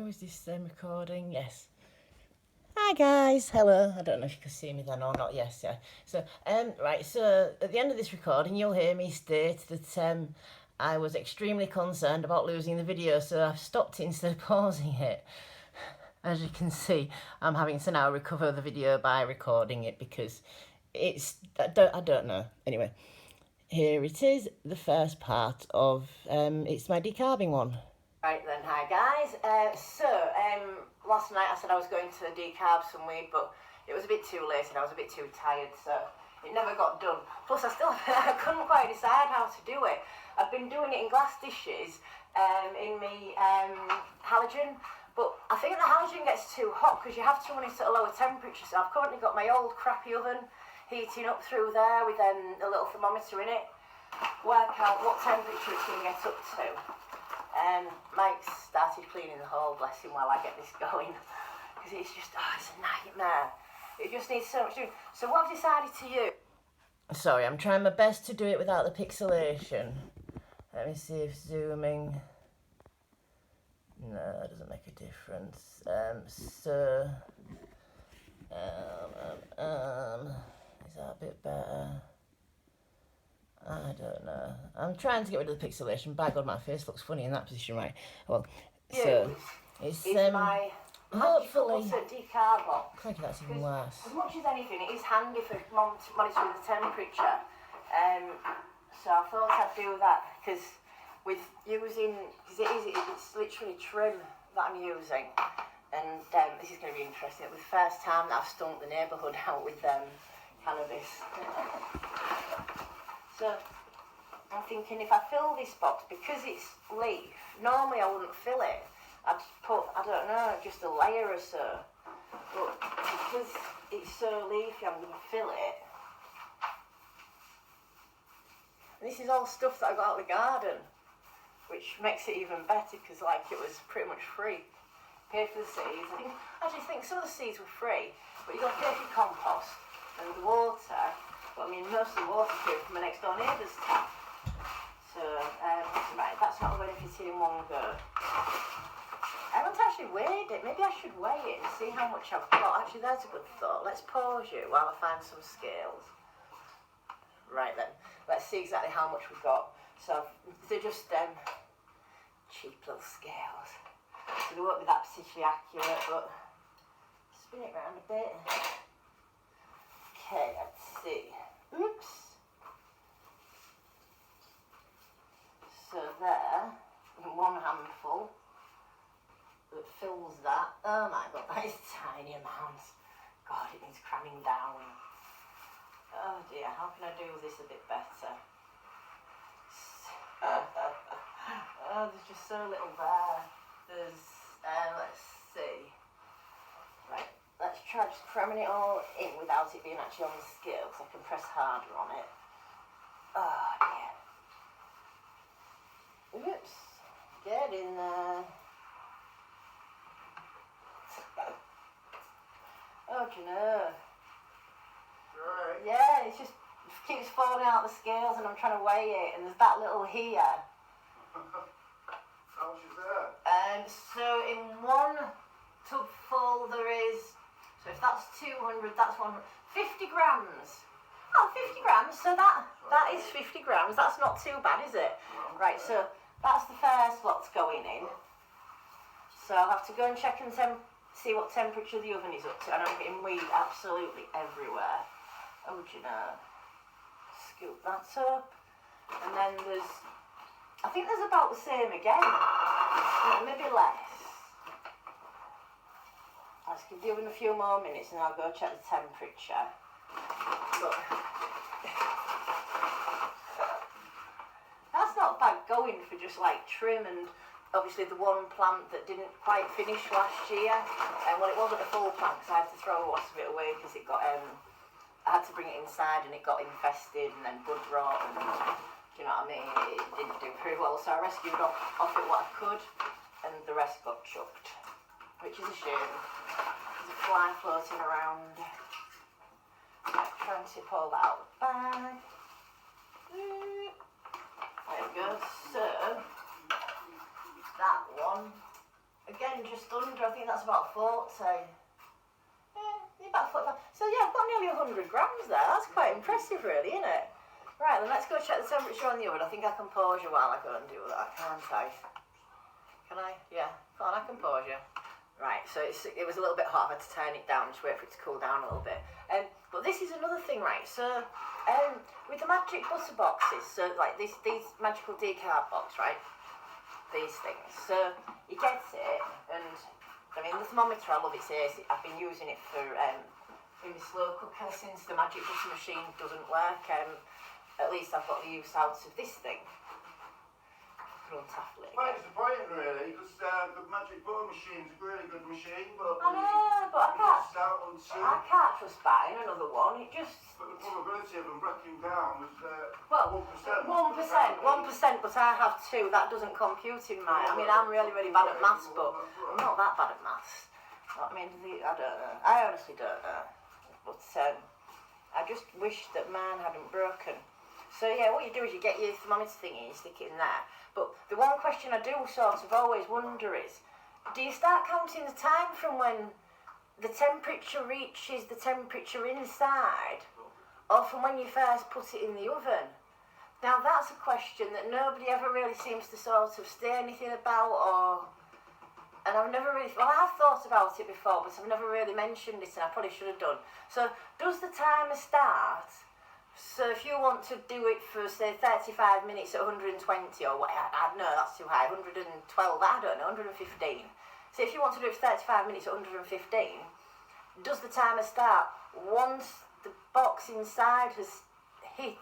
Oh, is this recording? Yes. Hi guys, hello. I don't know if you can see me then or not. Yes, yeah. So, right. So at the end of this recording, you'll hear me state that I was extremely concerned about losing the video, so I've stopped it instead of pausing it. As you can see, I'm having to now recover the video by recording it because I don't know. Anyway, here it is. The first part of it's my decarbing one. Right then, hi guys. Last night I said I was going to decarb some weed, but it was a bit too late and I was a bit too tired, so it never got done. Plus I couldn't quite decide how to do it. I've been doing it in glass dishes in my halogen, but I think the halogen gets too hot because you have to run it at a lower temperature, so I've currently got my old crappy oven heating up through there with a little thermometer in it, work out what temperature it can get up to. Mike's started cleaning the hall, bless him, while I get this going, because it's just, it's a nightmare. It just needs so much doing. So what I've decided to use... Sorry, I'm trying my best to do it without the pixelation. Let me see if zooming... No, that doesn't make a difference. Is that a bit better? I don't know. I'm trying to get rid of the pixelation. By God, my face looks funny in that position, right? Well, so it's my hopefully. Decarbox. Crikey, that's even worse. As much as anything, it is handy for monitoring the temperature. So I thought I'd do that because with using, it's literally trim that I'm using, and this is going to be interesting. It was the first time that I've stunk the neighbourhood out with cannabis. So I'm thinking if I fill this box, because it's leaf, normally I wouldn't fill it. I'd put, I don't know, just a layer or so. But because it's so leafy, I'm going to fill it. And this is all stuff that I got out of the garden, which makes it even better because like it was pretty much free. Pay for the seeds. I actually think some of the seeds were free, but you got to pay for your compost and the water. But I mean, most of the water came from my next door neighbour's tap. So, right, that's not going to fit in one go. I haven't actually weighed it. Maybe I should weigh it and see how much I've got. Actually, that's a good thought. Let's pause you while I find some scales. Right then, let's see exactly how much we've got. So, they're just cheap little scales. So they won't be that particularly accurate, but spin it round a bit. Okay, let's see. Oops. So there, one handful that fills that. Oh my God, that is a tiny amount. God, it needs cramming down. Oh dear, how can I do this a bit better? Oh, there's just so little there. There's, let's see. Right, let's try just cramming it all in without it being actually on the scale, so I can press harder on it. Oh dear. Oops, get in there. Oh, do you know? Right. Yeah, it just keeps falling out the scales and I'm trying to weigh it, and there's that little here. How much is that? So in one tub full there is, so if that's 200, that's 150 grams. Oh, 50 grams, so that is 50 grams. That's not too bad, is it? Right, so that's the first lot's going in. So I'll have to go and check and see what temperature the oven is up to. And I'm getting weed absolutely everywhere. Oh, do you know? Scoop that up. And then there's, I think there's about the same again. Maybe less. Let's give the oven a few more minutes and I'll go check the temperature. But that's not bad going for just like trim, and obviously the one plant that didn't quite finish last year, and well, it wasn't a full plant because I had to throw lots of it away because it got I had to bring it inside and it got infested and then bud rot, and do you know what I mean, it didn't do very well, so I rescued off it what I could and the rest got chucked, which is a shame. There's a fly floating around. Right, trying to pull that out the bag. There we go. So that one again, just under, I think that's about 40. About 45. So yeah, I've got nearly 100 grams there. That's quite impressive, really, isn't it? Right, then let's go check the temperature on the oven. I think I can pause you while I go and do that, can't I? Can I? Yeah. Come on, I can pause you. Right, so it was a little bit hot. I had to turn it down, just wait for it to cool down a little bit. But this is another thing, right? So, with the magic butter boxes, so like these magical decarb box, right? These things. So you get it, and I mean the thermometer, I love it. I've been using it for in my slow cooker since the magic butter machine doesn't work. At least I've got the use out of this thing. Quite disappointing, really, because the magic butter machine's a really good machine, but I know, but I can't trust buying another one. It just. But the probability of them breaking down was well, 1%. 1%, but I have two. That doesn't compute in mine. I mean, I'm really, really bad at maths, but I'm not that bad at maths. I mean, I don't know. I honestly don't know. But I just wish that mine hadn't broken. So yeah, what you do is you get your thermometer thingy and you stick it in there. But the one question I do sort of always wonder is, do you start counting the time from when the temperature reaches the temperature inside, or from when you first put it in the oven? Now that's a question that nobody ever really seems to sort of say anything about, and I've never really, well, I've thought about it before, but I've never really mentioned it, and I probably should have done. So does the timer start? So if you want to do it for, say, 35 minutes at 120 or what, I don't know, that's too high, 112, I don't know, 115. So if you want to do it for 35 minutes at 115, does the timer start once the box inside has hit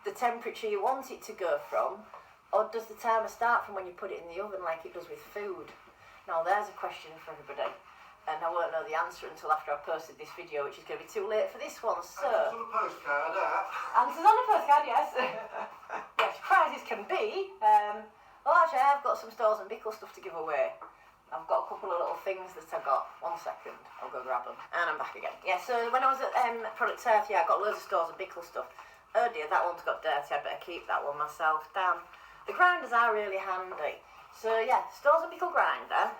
the temperature you want it to go from, or does the timer start from when you put it in the oven like it does with food? Now there's a question for everybody. And I won't know the answer until after I've posted this video, which is going to be too late for this one, so... Answers on a postcard, Answers on a postcard, yes. Yes, prizes can be. Well, actually, I've got some Stores and Bickle stuff to give away. I've got a couple of little things that I got. 1 second, I'll go grab them. And I'm back again. Yeah, so when I was at Product Earth, yeah, I got loads of Stores and Bickle stuff. Oh dear, that one's got dirty. I better keep that one myself. Damn. The grinders are really handy. So, yeah, Stores and Bickle grinder.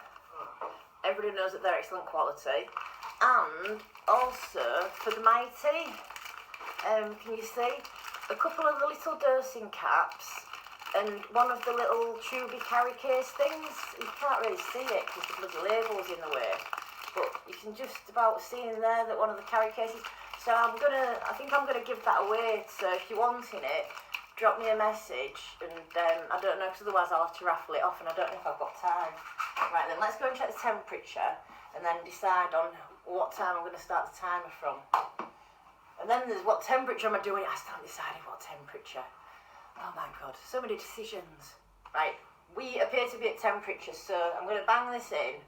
Everybody knows that they're excellent quality. And also for the Mighty, can you see? A couple of the little dosing caps and one of the little tubey carry case things. You can't really see it because the bloody label's in the way. But you can just about see in there that one of the carry cases. So I think I'm gonna give that away. So if you're wanting it, drop me a message, and I don't know, because otherwise I'll have to raffle it off, and I don't know if I've got time. Right then, let's go and check the temperature, and then decide on what time I'm going to start the timer from. And then there's what temperature am I doing? I still haven't decided what temperature. Oh my god, so many decisions. Right, we appear to be at temperature, so I'm going to bang this in,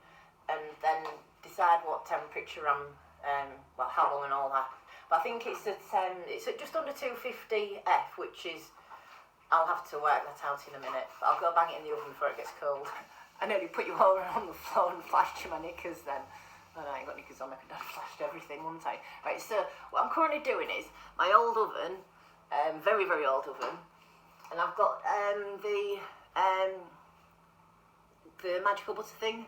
and then decide what temperature I'm, well, how long and all that. But I think it's at just under 250 F, which is, I'll have to work that out in a minute. But I'll go bang it in the oven before it gets cold. I nearly put you all on the floor and flashed you my knickers then. Oh, no, I ain't got knickers on, I could have flashed everything, wouldn't I? Right, so what I'm currently doing is, my old oven, very, very old oven, and I've got the magical butter thing.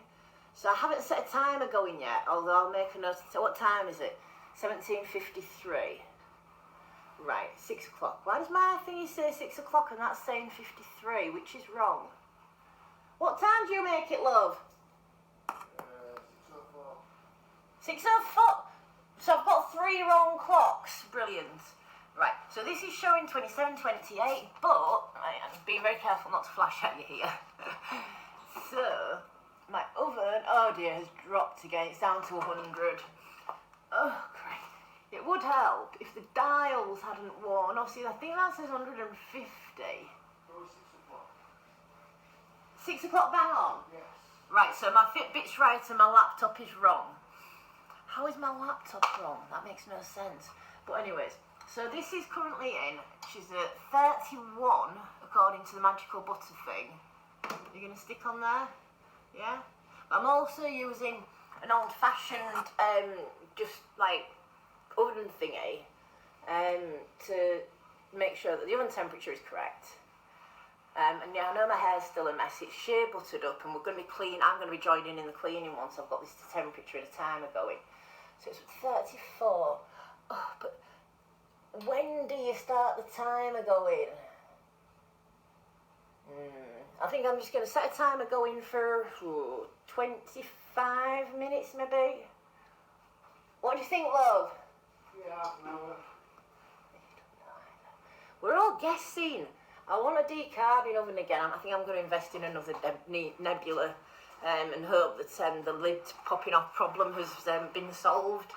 So I haven't set a timer going yet, although I'll make a note. So what time is it? 17:53. Right, 6 o'clock. Why does my thingy say 6 o'clock and that's saying 53, which is wrong? What time do you make it, love? 6:04. So I've got 3 wrong clocks. Brilliant. Right, so this is showing 27:28, but I'm being very careful not to flash at you here. So my oven, oh dear, has dropped again. It's down to 100. Oh, great. It would help if the dials hadn't worn off. See, I think that says 150. 6 o'clock bang on? Yes. Right, so my Fitbit's right and my laptop is wrong. How is my laptop wrong? That makes no sense. But anyways, so this is currently in. She's at 31, according to the magical butter thing. You're going to stick on there? Yeah? I'm also using an old-fashioned, just like oven thingy, to make sure that the oven temperature is correct. And yeah, I know my hair's still a mess. It's shea buttered up, and we're going to be clean. I'm going to be joining in the cleaning once I've got this temperature and a timer going. So it's 34. Oh, but when do you start the timer going? I think I'm just going to set a timer going for 25 minutes maybe. What do you think, love? Yeah, half an hour. We're all guessing. I want a decarbing oven again. I think I'm going to invest in another Nebula and hope that the lid popping off problem has been solved.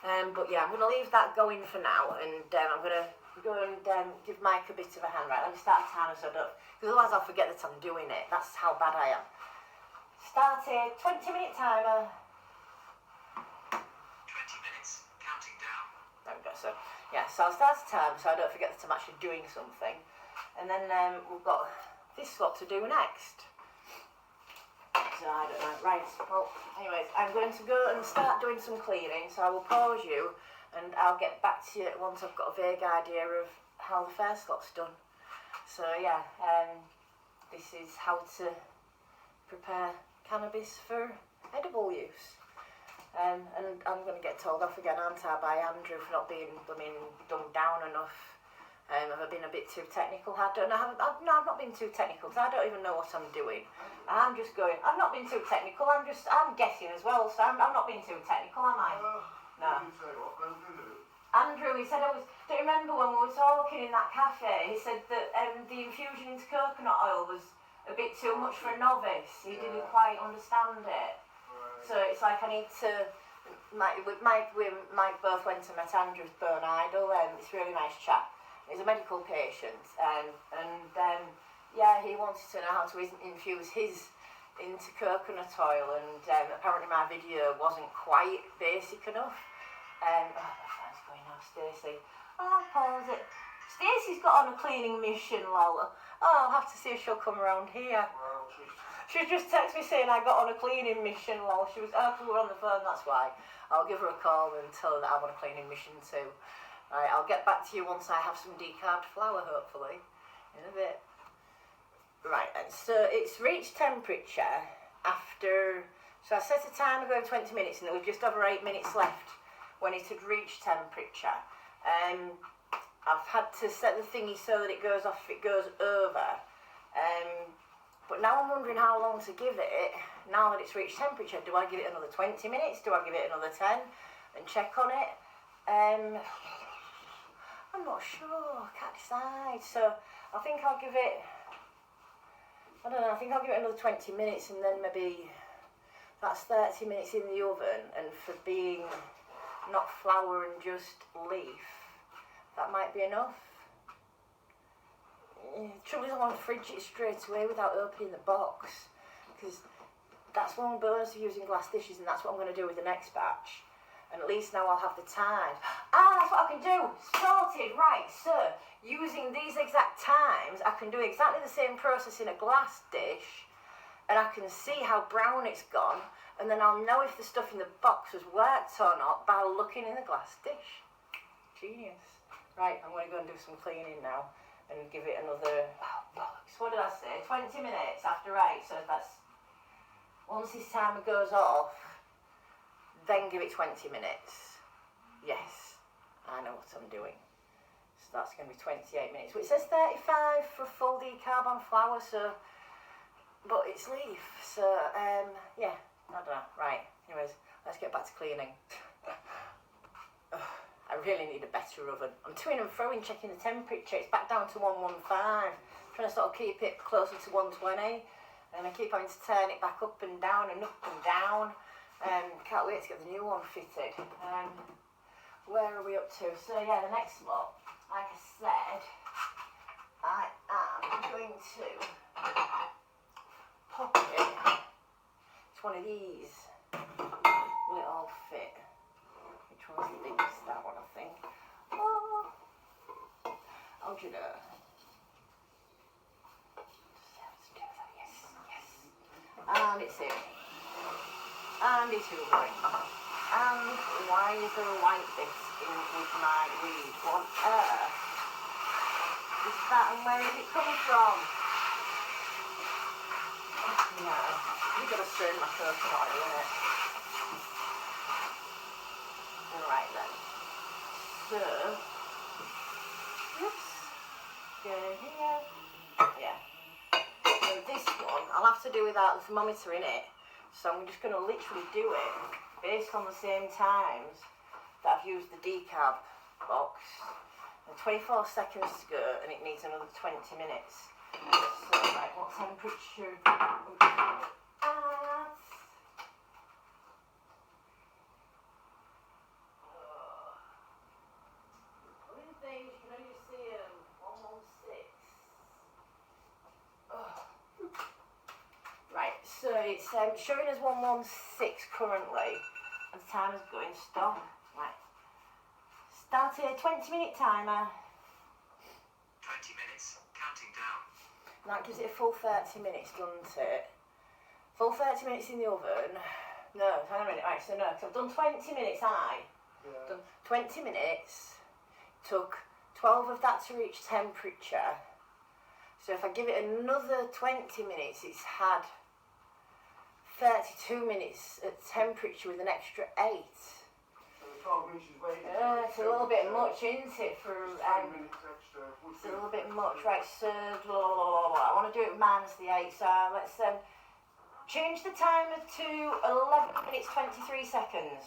But yeah, I'm going to leave that going for now, and I'm going to go and give Mike a bit of a hand. Right, let me start a timer so I don't, because otherwise I'll forget that I'm doing it. That's how bad I am. Started, 20-minute timer. 20 minutes, counting down. There we go. So yeah, so I'll start a timer so I don't forget that I'm actually doing something. And then we've got this what to do next. So I don't know. Right, well, anyways, I'm going to go and start doing some cleaning, so I will pause you and I'll get back to you once I've got a vague idea of how the first lot's done. So yeah, this is how to prepare cannabis for edible use. And I'm going to get told off again, aren't I, by Andrew for not being dumbed down enough. Have I been a bit too technical? I don't know. I've not been too technical because I don't even know what I'm doing. I'm just going, I've not been too technical, I'm guessing as well, so I'm not being too technical, am I? No. Andrew, he said, do you remember when we were talking in that cafe, he said that the infusion into coconut oil was a bit too much for a novice. He didn't quite understand it. Right. So it's like I need to, Mike both went to met Andrew's Burn Idol, it's a really nice chap. He's a medical patient, yeah, he wanted to know how to infuse his into coconut oil, and apparently my video wasn't quite basic enough. My phone's going now, Stacey. Oh, I'll pause it. Stacey's got on a cleaning mission, Lola. Oh, I'll have to see if she'll come around here. Well, She just texted me saying I got on a cleaning mission, lol. She was, we were on the phone, that's why. I'll give her a call and tell her that I'm on a cleaning mission too. Right, I'll get back to you once I have some decarbed flour, hopefully, in a bit. Right, and so it's reached temperature after, so I set a timer going 20 minutes and there was just over 8 minutes left when it had reached temperature. I've had to set the thingy so that it goes off if it goes over. But now I'm wondering how long to give it, now that it's reached temperature. Do I give it another 20 minutes? Do I give it another 10 and check on it? I'm not sure, can't decide. So I think I'll give it, I don't know, I think I'll give it another 20 minutes and then maybe that's 30 minutes in the oven, and for being not flour and just leaf, that might be enough. The trouble is I want to fridge it straight away without opening the box, because that's one of the bonus of using glass dishes, and that's what I'm going to do with the next batch. And at least now I'll have the time. That's what I can do. Sorted, right, so using these exact times, I can do exactly the same process in a glass dish, and I can see how brown it's gone, and then I'll know if the stuff in the box has worked or not by looking in the glass dish. Genius. Right, I'm going to go and do some cleaning now and give it another, bollocks, what did I say? 20 minutes after 8, so that's, once this timer goes off, then give it 20 minutes. Yes, I know what I'm doing. So that's going to be 28 minutes. Well, it says 35 for full decarb on flour, so, but it's leaf, so, yeah, I don't know. Right, anyways, let's get back to cleaning. I really need a better oven. I'm toing and froing, checking the temperature. It's back down to 115. Trying to sort of keep it closer to 120. And I keep having to turn it back up and down and up and down. Can't wait to get the new one fitted. Where are we up to? So yeah, the next lot, like I said, I am going to pop it. It's one of these. Will it all fit? Which one's the biggest? That one, I think. Oh, how do you know? Let's do that. Yes, yes. And it's in. And it's hoovering. And why is there a white bit in with my weed? What on earth is that, and where is it coming from? Yeah, you've got to strain my coconut oil in it. Right then. So, oops, go here. Yeah. So this one, I'll have to do without the thermometer in it. So I'm just going to literally do it based on the same times that I've used the decarb box. And 24 seconds to go, and it needs another 20 minutes. So, right, what temperature? Things you can only see 116. Right, so it's showing us 116 currently, and the timer's going stop. Right, start a 20-minute timer. 20 minutes, counting down. And that gives it a full 30 minutes, doesn't it? Full 30 minutes in the oven. No, hang on a minute. Right, so no, because I've done 20 minutes, done 20 minutes. Took 12 of that to reach temperature. So if I give it another 20 minutes, it's had 32 minutes at temperature with an extra 8. So the 12 inches weight. It's a little bit much, isn't it? For 10 minutes extra. it's a little bit much. Right, so I want to do it minus the 8. So let's change the timer to 11 minutes 23 seconds.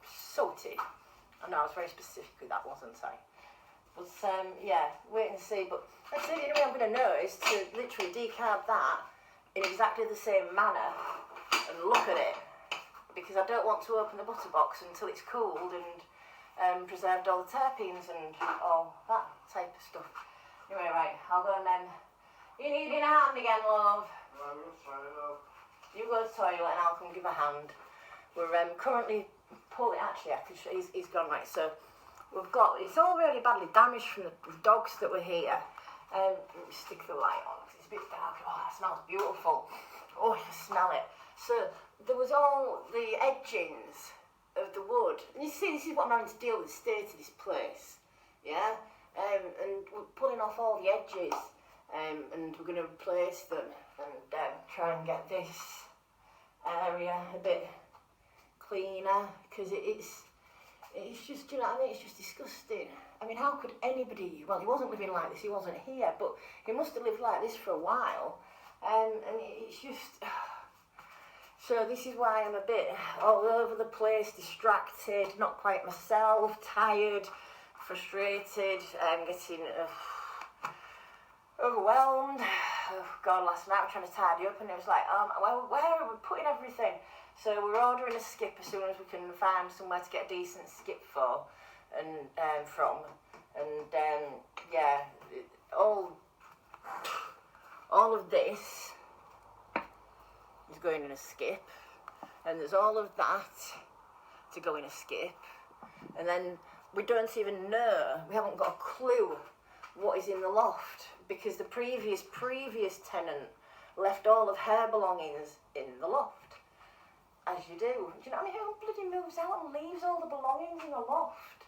Sorted. I know I was very specific with that, wasn't I? But yeah, wait and see. But like I say, the only way I'm going to know is to literally decarb that in exactly the same manner and look at it, because I don't want to open the butter box until it's cooled and preserved all the terpenes and all that type of stuff. Anyway, right, I'll go and then. You need a hand again, love. Right, we'll try it out. You go to the toilet and I'll come give a hand. We're currently pulling. Actually, he's gone. Right, so we've got. It's all really badly damaged from the dogs that were here. Let me stick the light on because it's a bit dark. Oh, that smells beautiful. Oh, you can smell it. So there was all the edgings of the wood. And you see, this is what I'm having to deal with. The state of this place. Yeah, and we're pulling off all the edges. And we're going to replace them and try and get this area a bit cleaner, because it's just, you know what I mean, it's just disgusting. I mean, how could anybody, well, he wasn't living like this, he wasn't here, but he must have lived like this for a while, and it's just, so this is why I'm a bit all over the place, distracted, not quite myself, tired, frustrated, getting overwhelmed. Oh God, last night I was trying to tidy up and it was like, well, where are we putting everything? So we're ordering a skip as soon as we can find somewhere to get a decent skip for and from. And yeah, all of this is going in a skip, and there's all of that to go in a skip, and then we don't even know, we haven't got a clue what is in the loft, because the previous tenant left all of her belongings in the loft, as you do. Do you know what I mean? Who bloody moves out and leaves all the belongings in the loft?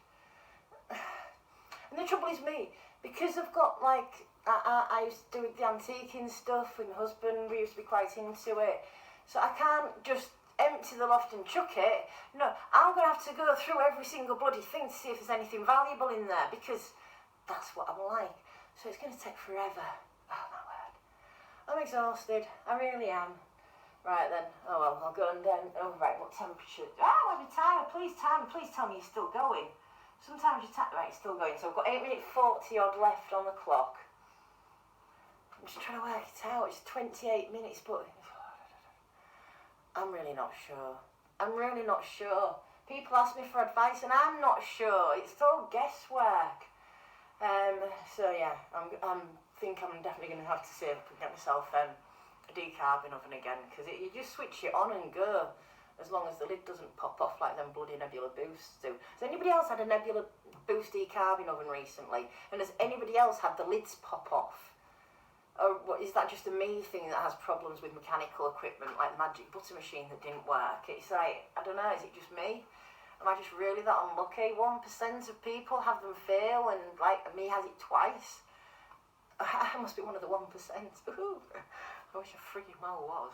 And the trouble is me, because I've got like, I used to do the antiquing stuff with my husband, we used to be quite into it, so I can't just empty the loft and chuck it. No, I'm going to have to go through every single bloody thing to see if there's anything valuable in there, because that's what I'm like. So it's going to take forever. Oh my word. I'm exhausted. I really am. Right then. Oh well, I'll go and then. Oh right, what temperature? Every timer. Please timer. Please tell me you're still going. Sometimes you right, it's still going. So I've got 8 minutes 40 odd left on the clock. I'm just trying to work it out. It's 28 minutes, but I'm really not sure. I'm really not sure. People ask me for advice and I'm not sure. It's all guesswork. So yeah, I think I'm definitely going to have to save up and get myself a decarbing oven again, because you just switch it on and go, as long as the lid doesn't pop off like them bloody Nebula Boosts do. Has anybody else had a Nebula Boost decarbing oven recently? And has anybody else had the lids pop off? Or what, is that just a me thing that has problems with mechanical equipment, like the magic butter machine that didn't work? It's like, I don't know, is it just me? Am I just really that unlucky? 1% of people have them fail, and like me has it twice. I must be one of the 1%. Ooh, I wish I frigging well was.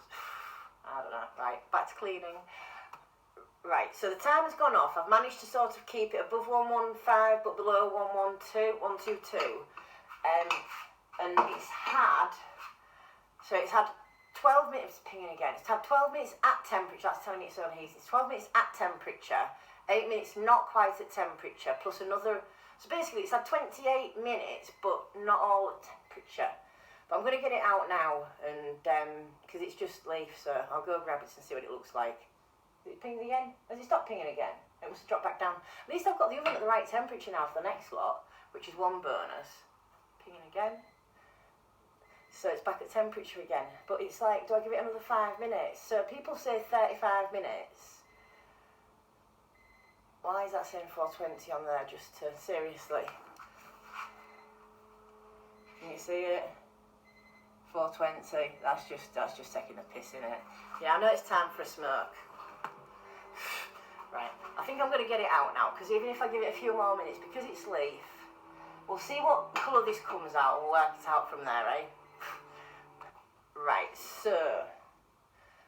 I don't know. Right, back to cleaning. Right, so the time has gone off. I've managed to sort of keep it above 115 but below 122. And it's had 12 minutes pinging again. It's had 12 minutes at temperature, that's telling me it's unheated. It's 12 minutes at temperature, 8 minutes not quite at temperature, plus another. So basically it's had 28 minutes, but not all at temperature. But I'm going to get it out now, and because it's just leaf, so I'll go grab it and see what it looks like. Is it pinged again? Has it stopped pinging again? It must have dropped back down. At least I've got the oven at the right temperature now for the next lot, which is one bonus. Pinging again. So it's back at temperature again. But it's like, do I give it another 5 minutes? So people say 35 minutes. Why is that saying 420 on there just to, seriously? Can you see it? 420, that's just taking the piss in it. Yeah, I know it's time for a smoke. Right, I think I'm going to get it out now, because even if I give it a few more minutes, because it's leaf, we'll see what colour this comes out and we'll work it out from there, eh? Right, so...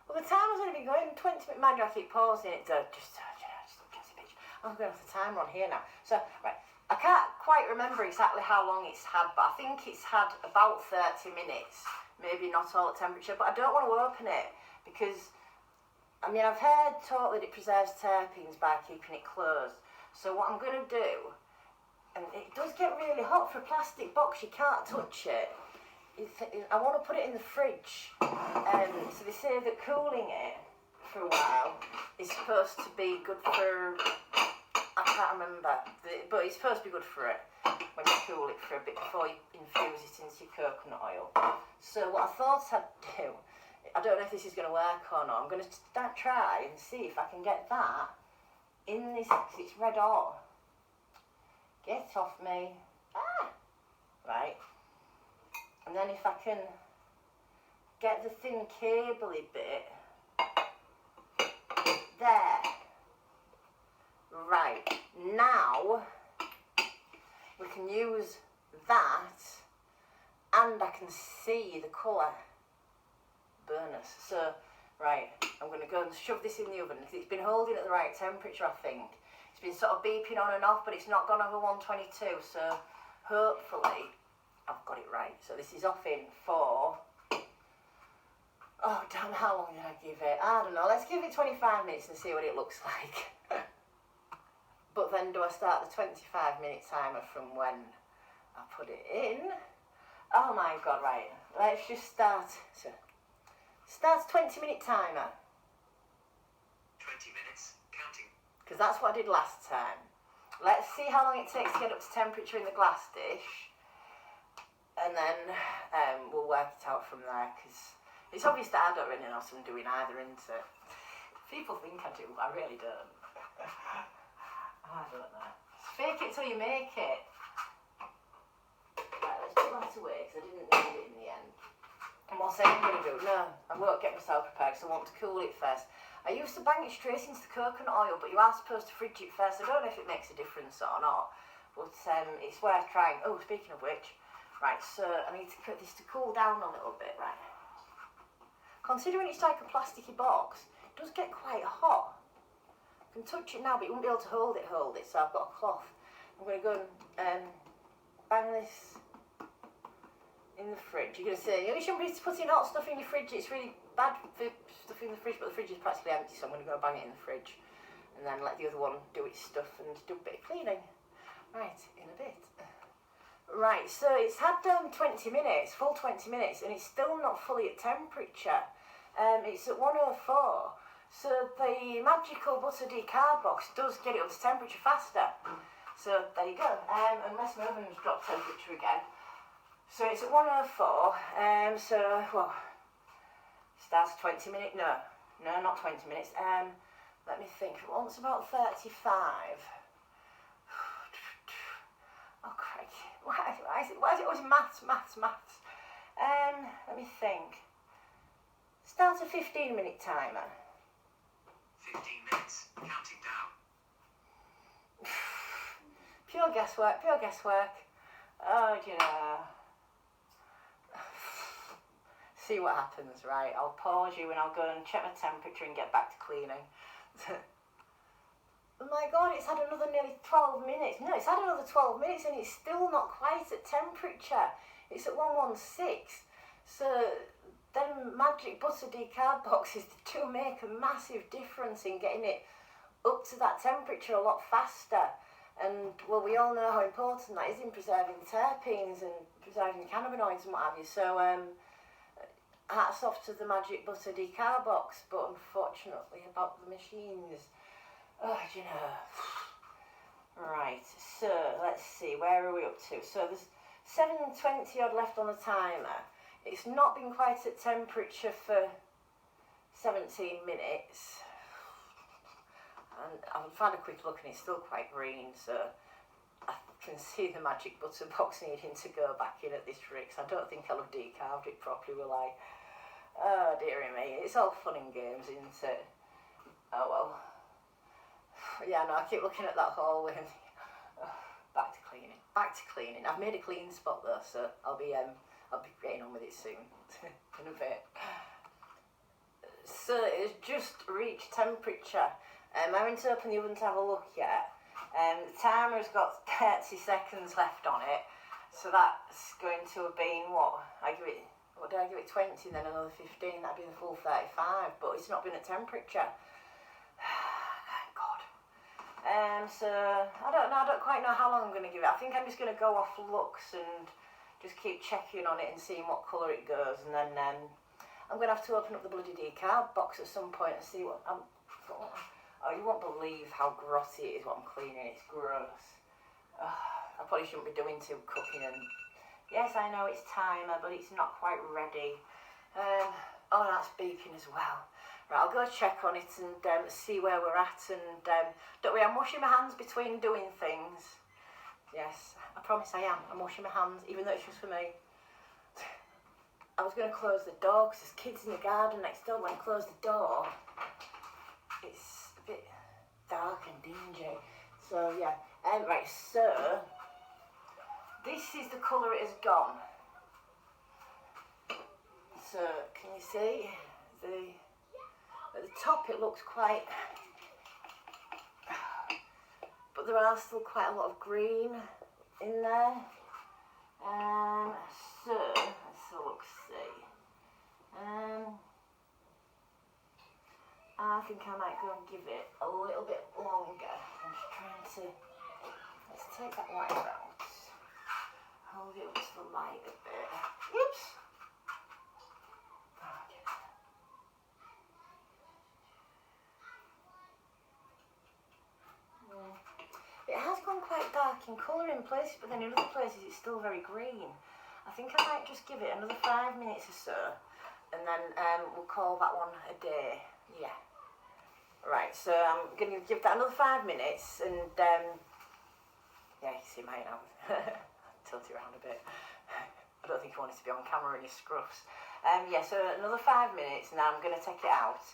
Well, the timer's only been going 20 minutes. Mind you, I keep pausing it to just bitch. I'm going off the timer on here now. So, right, I can't quite remember exactly how long it's had, but I think it's had about 30 minutes. Maybe not all at temperature, but I don't want to open it, because... I mean, I've heard talk that it preserves terpenes by keeping it closed. So what I'm going to do, and it does get really hot for a plastic box, you can't touch it. I want to put it in the fridge. So they say that cooling it for a while is supposed to be good for, I can't remember, but it's supposed to be good for it when you cool it for a bit before you infuse it into your coconut oil. So what I thought I'd do, I don't know if this is going to work or not. I'm going to try and see if I can get that in this, because it's red hot. Get off me. Ah! Right. And then if I can get the thin cabley bit there. Right. Now we can use that, and I can see the colour. Bonus. So, right, I'm going to go and shove this in the oven, because it's been holding at the right temperature, I think. It's been sort of beeping on and off, but it's not gone over 122, so hopefully I've got it right. So this is off in for... Oh, damn, how long did I give it? I don't know. Let's give it 25 minutes and see what it looks like. But then do I start the 25-minute timer from when I put it in? Oh, my God, right. Let's just start... So, starts 20-minute timer. 20 minutes, counting. Because that's what I did last time. Let's see how long it takes to get up to temperature in the glass dish. And then we'll work it out from there, because it's obvious that I don't really know what I'm doing either, isn't it? People think I do, but I really don't. I don't know. Fake it till you make it. Right, let's put that away, because I didn't need it in the end. And what's I'm going to do? No, I won't get myself prepared, because I want to cool it first. I used to bang it straight into the coconut oil, but you are supposed to fridge it first. I don't know if it makes a difference or not, but it's worth trying. Oh, speaking of which, right, so I need to put this to cool down a little bit, right. Considering it's like a plasticky box, it does get quite hot. I can touch it now, but you won't be able to hold it, so I've got a cloth. I'm going to go and bang this in the fridge. You're going to say, you shouldn't be putting hot stuff in your fridge, it's really bad for stuff in the fridge, but the fridge is practically empty, so I'm going to go bang it in the fridge and then let the other one do its stuff and do a bit of cleaning. Right, in a bit. Right, so it's had 20 minutes, full 20 minutes, and it's still not fully at temperature. It's at 104, so the magical butter decarbox does get it up to temperature faster. So there you go, unless my oven's dropped temperature again. So it's at 104, so, well, starts 20 minutes, no, not 20 minutes, let me think, once about 35, oh crikey, why is it always maths, let me think, start a 15-minute timer. 15 minutes, counting down. Pure guesswork, oh, do you know, see what happens, right? I'll pause you and I'll go and check my temperature and get back to cleaning. Oh my god, it's had another nearly 12 minutes. No, it's had another 12 minutes and it's still not quite at temperature. It's at 116. So them magic butter decarb boxes do make a massive difference in getting it up to that temperature a lot faster. And well, we all know how important that is in preserving the terpenes and preserving the cannabinoids and what have you. So hats off to the magic butter decarb box, but unfortunately about the machines. Oh, do you know. Right, so let's see, where are we up to? So there's 7:20 odd left on the timer. It's not been quite at temperature for 17 minutes. And I've had a quick look and it's still quite green, so I can see the magic butter box needing to go back in at this rate, 'cause I don't think I'll have decarbed it properly, will I? Oh dearie me, it's all fun and games, isn't it? Oh well. Yeah, no, I keep looking at that hallway and back to cleaning. Back to cleaning. I've made a clean spot though, so I'll be getting on with it soon. In a bit. So it's just reached temperature. I haven't opened the oven to have a look yet. The timer's got 30 seconds left on it, so that's going to have been what did I give it 20, then another 15, that'd be the full 35, but it's not been at temperature. So I don't know, I don't quite know how long I'm going to give it. I think I'm just going to go off looks and just keep checking on it and seeing what colour it goes, and then I'm going to have to open up the bloody decarb box at some point and see what oh, you won't believe how grotty it is what I'm cleaning. It's gross. I probably shouldn't be doing too cooking, and yes, I know it's timer, but it's not quite ready. Oh, that's beeping as well. Right, I'll go check on it and see where we're at, and don't worry, I'm washing my hands between doing things. Yes, I promise I am. I'm washing my hands, even though it's just for me. I was going to close the door because there's kids in the garden next door. When I close the door, it's a bit dark and dingy. So yeah, right, so this is the colour it has gone. So can you see at the top it looks quite, but there are still quite a lot of green in there. So let's have a look, see. I think I might go and give it a little bit longer. I'm just trying to, let's take that wire out, hold it up to the light a bit. Oops. It has gone quite dark in colour in places, but then in other places it's still very green. I think I might just give it another 5 minutes or so, and then we'll call that one a day. Yeah. Right, so I'm going to give that another 5 minutes, and yeah, you see my now. Tilt it around a bit. I don't think you want it to be on camera in your scruffs. Yeah, so another 5 minutes, and I'm going to take it out,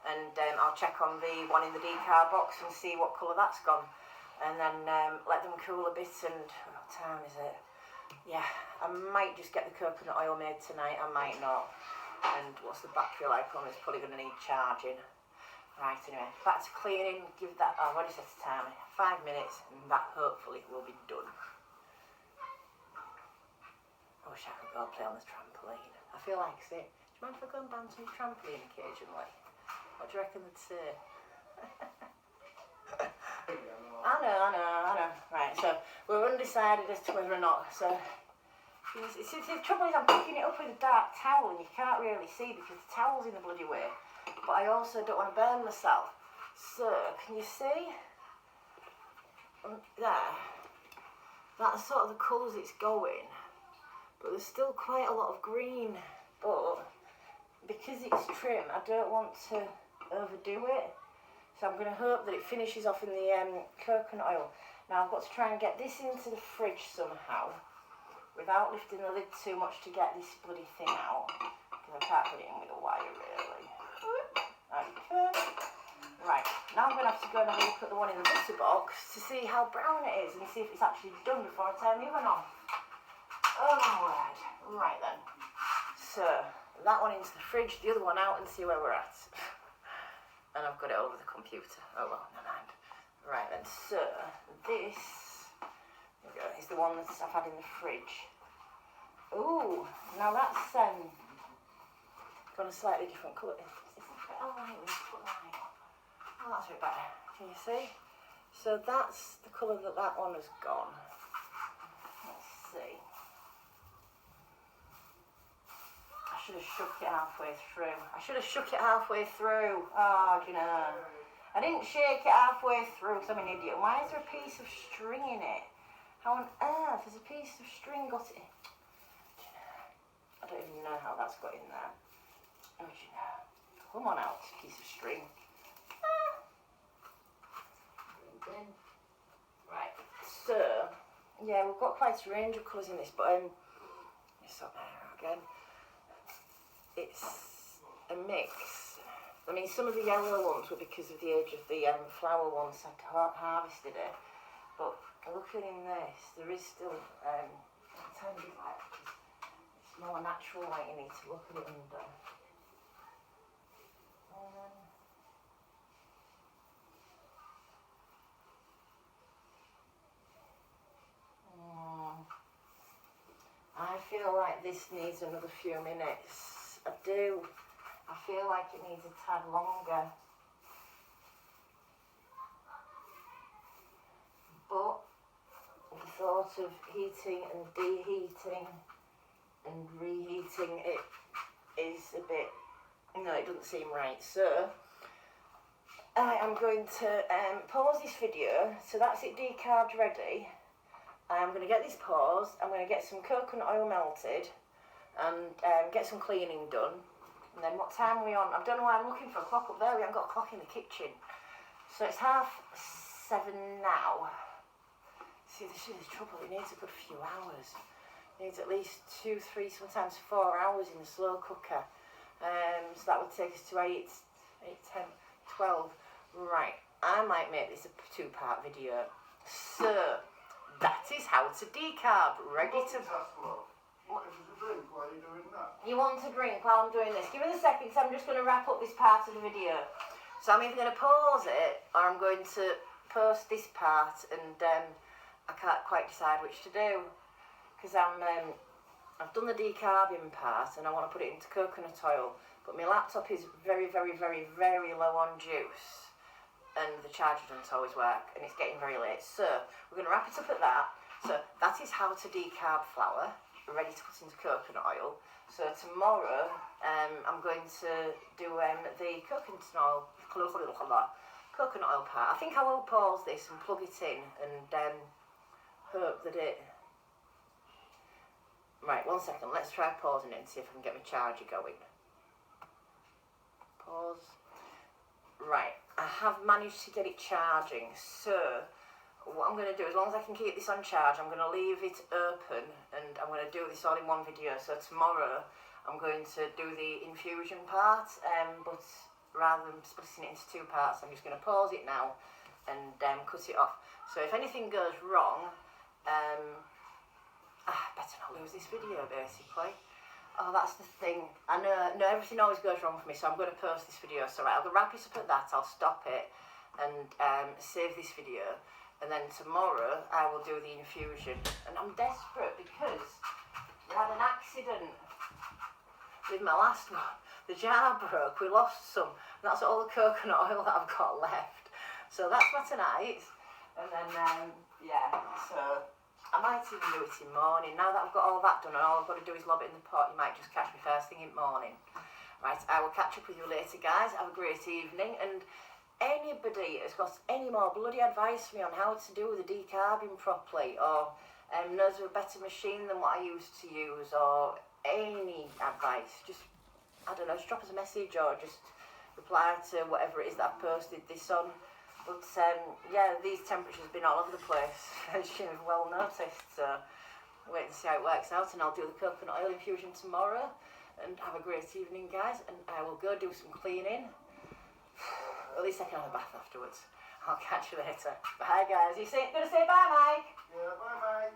and I'll check on the one in the decarb box and see what colour that's gone. And then let them cool a bit, and what time is it? Yeah, I might just get the coconut oil made tonight, I might not. And what's the battery like on? It's probably going to need charging. Right, anyway, back to cleaning, give that, I've already set the timer, 5 minutes, and that hopefully will be done. I wish I could go play on the trampoline. I feel like it. Do you mind if I go and bounce on the trampoline occasionally? What do you reckon they'd say? I know. Right, so we're undecided as to whether or not. So the trouble is I'm picking it up with a dark towel and you can't really see because the towel's in the bloody way. But I also don't want to burn myself. So can you see? There. That's sort of the colours it's going. But there's still quite a lot of green. But because it's trim, I don't want to overdo it. So I'm going to hope that it finishes off in the coconut oil. Now I've got to try and get this into the fridge somehow without lifting the lid too much to get this bloody thing out, because I can't put it in with a wire really. Okay. Right, now I'm going to have to go and have a look at the one in the butter box to see how brown it is and see if it's actually done before I turn the oven on. Oh my word. Right then. So that one into the fridge, the other one out, and see where we're at. And I've got it over the computer. Oh well, never mind. Right then, so this is the one that I've had in the fridge. Ooh, now that's got a slightly different colour. Oh, right, oh, that's a bit better. Can you see? So that's the colour that that one has gone. Let's see. I should have shook it halfway through. Oh, do you know? I didn't shake it halfway through because I'm an idiot. Why is there a piece of string in it? How on earth has a piece of string got it? I don't even know how that's got in there. Oh, do you know? Come on out, piece of string. Right, so, yeah, we've got quite a range of colours in this, but it's up there again. It's a mix. I mean, some of the yellow ones were because of the age of the flower ones. I harvested it, but looking in this, there is still a tiny bit like it's more natural light you need to look at it under. I feel like this needs another few minutes. I do. I feel like it needs a tad longer. But the thought of heating and deheating and reheating it is a bit, no, it doesn't seem right. So I am going to pause this video. So that's it, decarbed ready. I'm going to get this paused. I'm going to get some coconut oil melted and get some cleaning done. And then what time are we on? I don't know why I'm looking for a clock up there. We haven't got a clock in the kitchen. So it's 7:30 now. See, this is the trouble. It needs a good few hours. It needs at least 2, 3, sometimes 4 hours in the slow cooker. So that would take us to 8, 10, 12. Right, I might make this a 2-part video. So that is how to decarb. Ready to... What if there's a drink while you're doing that? You want to drink while I'm doing this? Give me a second, because I'm just going to wrap up this part of the video. So I'm either going to pause it, or I'm going to post this part, and I can't quite decide which to do. Because I've done the decarbing part, and I want to put it into coconut oil, but my laptop is very, very, very, very low on juice, and the charger doesn't always work, and it's getting very late. So we're going to wrap it up at that. So that is how to decarb flour, ready to put into coconut oil. So tomorrow I'm going to do the coconut oil part. I think I will pause this and plug it in and hope that it... Right, 1 second, let's try pausing it and see if I can get my charger going. Pause. Right, I have managed to get it charging, so what I'm going to do, as long as I can keep this on charge, I'm going to leave it open and I'm going to do this all in one video. So tomorrow I'm going to do the infusion part, but rather than splitting it into 2 parts, I'm just going to pause it now and cut it off. So if anything goes wrong, better not lose this video basically. Oh, that's the thing. I know everything always goes wrong for me, so I'm going to post this video. So right, I'll wrap it up at that, I'll stop it and save this video. And then tomorrow I will do the infusion. And I'm desperate because we had an accident with my last one. The jar broke, we lost some. And that's all the coconut oil that I've got left. So that's for tonight. And then, yeah, so I might even do it in the morning. Now that I've got all that done and all I've got to do is lob it in the pot, you might just catch me first thing in the morning. Right, I will catch up with you later, guys. Have a great evening. And anybody has got any more bloody advice for me on how to do the decarbing properly, or knows of a better machine than what I used to use, or any advice, just, I don't know, just drop us a message or just reply to whatever it is that I've posted this on. But yeah, these temperatures have been all over the place, as you've well noticed, so wait and see how it works out. And I'll do the coconut oil infusion tomorrow. And have a great evening, guys, and I will go do some cleaning. At least I can have a bath afterwards. I'll catch you later. Bye, guys. Gonna say bye, Mike? Yeah, bye, Mike.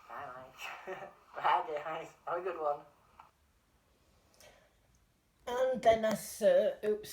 Bye, Mike. Bye, guys. Have a good one. and then I oops.